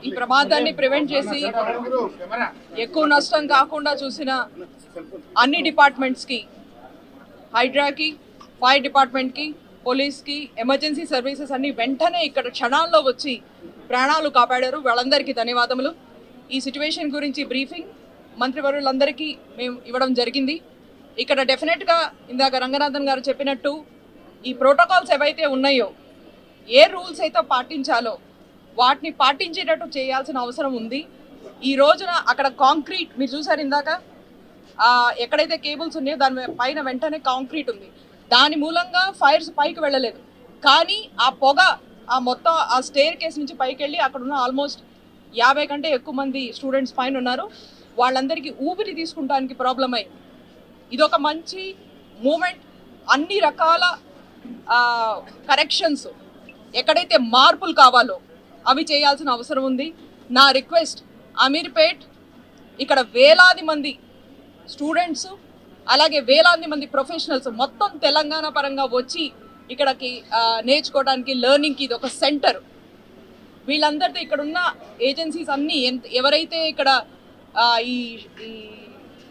ఈ ప్రమాదాన్ని ప్రివెంట్ చేసి ఎక్కువ నష్టం కాకుండా చూసిన అన్ని డిపార్ట్మెంట్స్కి, హైడ్రాకి, ఫైర్ డిపార్ట్మెంట్కి, పోలీస్కి, ఎమర్జెన్సీ సర్వీసెస్ అన్ని వెంటనే ఇక్కడ క్షణాల్లో వచ్చి ప్రాణాలు కాపాడారు. వాళ్ళందరికీ ధన్యవాదములు. ఈ సిచ్యువేషన్ గురించి బ్రీఫింగ్ మంత్రివర్యులందరికీ మేము ఇవ్వడం జరిగింది. ఇక్కడ డెఫినెట్గా ఇందాక రంగనాథన్ గారు చెప్పినట్టు ఈ ప్రోటోకాల్స్ ఏవైతే ఉన్నాయో, ఏ రూల్స్ అయితే పాటించాలో వాటిని పాటించేటట్టు చేయాల్సిన అవసరం ఉంది. ఈ రోజున అక్కడ కాంక్రీట్ మీరు చూసారు ఇందాక, ఎక్కడైతే కేబుల్స్ ఉన్నాయో దాని పైన వెంటనే కాంక్రీట్ ఉంది. దాని మూలంగా ఫైర్స్ పైకి వెళ్ళలేదు. కానీ ఆ పొగ మొత్తం ఆ స్టేర్ కేస్ నుంచి పైకి వెళ్ళి అక్కడ ఉన్న ఆల్మోస్ట్ 50 కంటే ఎక్కువ మంది స్టూడెంట్స్ పైన ఉన్నారు. వాళ్ళందరికీ ఊపిరి తీసుకుంటానికి ప్రాబ్లం అయింది. ఇదొక మంచి మూమెంట్. అన్ని రకాల కరెక్షన్స్, ఎక్కడైతే మార్పులు కావాలో అవి చేయాల్సిన అవసరం ఉంది. నా రిక్వెస్ట్, అమీర్పేట్ ఇక్కడ వేలాది మంది స్టూడెంట్స్ అలాగే వేలాది మంది ప్రొఫెషనల్స్ మొత్తం తెలంగాణ పరంగా వచ్చి ఇక్కడికి నేర్చుకోవడానికి, లెర్నింగ్కి ఇది ఒక సెంటర్. వీళ్ళందరితో ఇక్కడ ఉన్న ఏజెన్సీస్ అన్నీ ఎవరైతే ఇక్కడ ఈ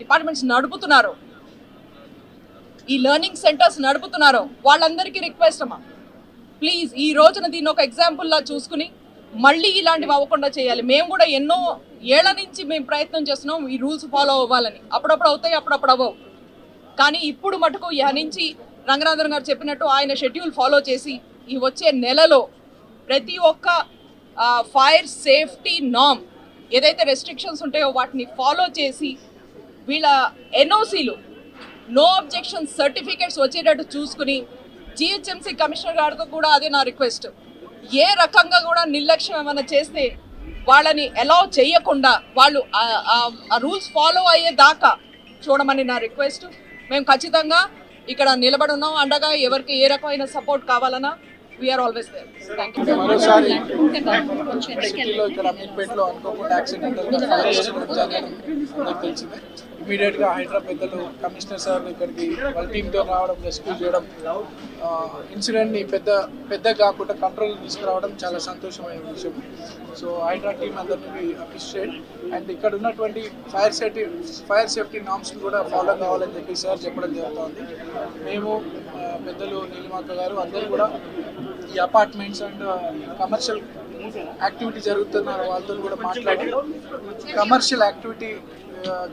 డిపార్ట్మెంట్స్ నడుపుతున్నారో, ఈ లెర్నింగ్ సెంటర్స్ నడుపుతున్నారో వాళ్ళందరికీ రిక్వెస్ట్ అమ్మా, ప్లీజ్ ఈ రోజున దీన్ని ఒక ఎగ్జాంపుల్లా చూసుకుని మళ్ళీ ఇలాంటివి అవ్వకుండా చేయాలి. మేము కూడా ఎన్నో ఏళ్ల నుంచి మేము ప్రయత్నం చేస్తున్నాం ఈ రూల్స్ ఫాలో అవ్వాలని. అప్పుడప్పుడు అవుతాయి, అప్పుడప్పుడు అవ్వవు. కానీ ఇప్పుడు మటుకు ఇహ నుంచి రంగనాథన్ గారు చెప్పినట్టు ఆయన షెడ్యూల్ ఫాలో చేసి ఈ వచ్చే నెలలో ప్రతి ఒక్క ఫైర్ సేఫ్టీ నార్మ్ ఏదైతే రెస్ట్రిక్షన్స్ ఉంటాయో వాటిని ఫాలో చేసి వీళ్ళ ఎన్ఓసీలు, నో అబ్జెక్షన్ సర్టిఫికేట్స్ వచ్చేటట్టు చూసుకుని, జిహెచ్ఎంసీ కమిషనర్ గారితో కూడా అదే నా రిక్వెస్ట్, ఏ రకంగా కూడా నిర్లక్ష్యం ఏమైనా చేస్తే వాళ్ళని అలౌ చేయకుండా వాళ్ళు ఆ రూల్స్ ఫాలో అయ్యేదాకా చూడమని నా రిక్వెస్ట్. మేము ఖచ్చితంగా ఇక్కడ నిలబడి ఉన్నాం అండగా. ఎవరికి ఏ రకమైన సపోర్ట్ కావాలన్నా we're always there. Thank you. మరోసారి సిటీలో ఇక్కడ అమీర్పేటలో అనుకోకుండా యాక్సిడెంటల్గా ఫైర్ ఇన్సిడెంట్ జరగడం అందరికి తెలిసిందే. ఇమీడియట్గా హైదరాబాద్ పెద్దలు, కమిషనర్ సార్ ఇక్కడికి వాళ్ళ టీంతో రావడం, రెస్క్యూ చేయడం, ఇన్సిడెంట్ని పెద్ద కాకుండా కంట్రోల్ తీసుకురావడం చాలా సంతోషమైన విషయం. సో హైదరాబాద్ టీం అందరినీ అప్రిషియేట్. అండ్ ఇక్కడ ఉన్నటువంటి ఫైర్ సేఫ్టీ నామ్స్ని కూడా ఫాలో కావాలని చెప్పి సార్ చెప్పడం జరుగుతుంది. మేము పెద్దలు నీలిమాక గారు అందరూ కూడా ఈ అపార్ట్మెంట్స్ అండ్ కమర్షియల్ యాక్టివిటీ జరుగుతున్న వాళ్ళతో కూడా మాట్లాడి, కమర్షియల్ యాక్టివిటీ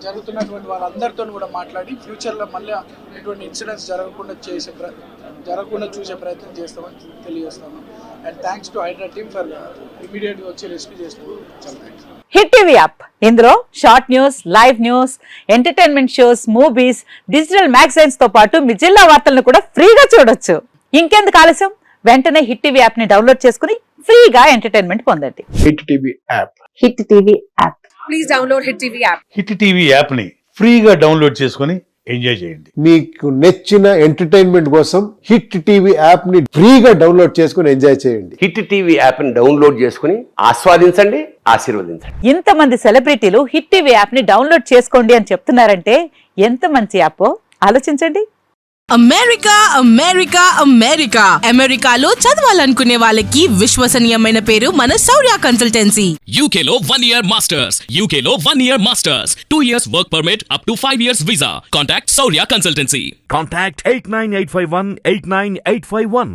జరుగుతున్నటువంటి వాళ్ళందరితో కూడా మాట్లాడి ఫ్యూచర్లో మళ్ళీ ఇటువంటి ఇన్సిడెంట్స్ జరగకుండా చూసే ప్రయత్నం చేస్తామని తెలియజేస్తాము. And thanks to Hyderabad team for ఇమీడియట్గా వచ్చి రెస్క్యూ చేస్తున్నాం. చాలా థ్యాంక్స్. హిట్ టీవీ యాప్, ఇందులో short news, live news, entertainment shows, movies, digital magazines తో పాటు మీ జిల్లా వార్తలను కూడా ఫ్రీగా చూడొచ్చు. ఇంకెందుకు ఆలస్యం, వెంటనే హిట్ టీవీ యాప్ ని డౌన్లోడ్ చేసుకుని ఫ్రీగా ఎంటర్టైన్మెంట్ పొందండి. Hit TV app. Hit TV app. Please download hit TV app. Hit TV app ని ఫ్రీగా డౌన్లోడ్ చేసుకుని ఎంజాయ్ చేయండి. మీకు నచ్చిన ఎంటర్టైన్మెంట్ కోసం హిట్ టీవీ యాప్ ని ఫ్రీగా డౌన్లోడ్ చేసుకుని ఎంజాయ్ చేయండి. హిట్ టీవీ యాప్ ని డౌన్లోడ్ చేసుకుని ఆస్వాదించండి, ఆశీర్వదించండి. ఇంతమంది సెలబ్రిటీలు హిట్ టీవీ యాప్ ని డౌన్లోడ్ చేసుకోండి అని చెప్తున్నారంటే ఎంత మంచి యాప్ ఆలోచించండి. అమెరికా అమెరికా అమెరికా అమెరికాలో చదవాలనుకునే వాళ్ళకి విశ్వసనీయమైన పేరు మన శౌర్య కన్సల్టెన్సీ. UK లో 1 year masters, UK లో 1 year masters, 2 years work permit up to 5 years visa. Contact Saurya Consultancy. Contact 89851 89851.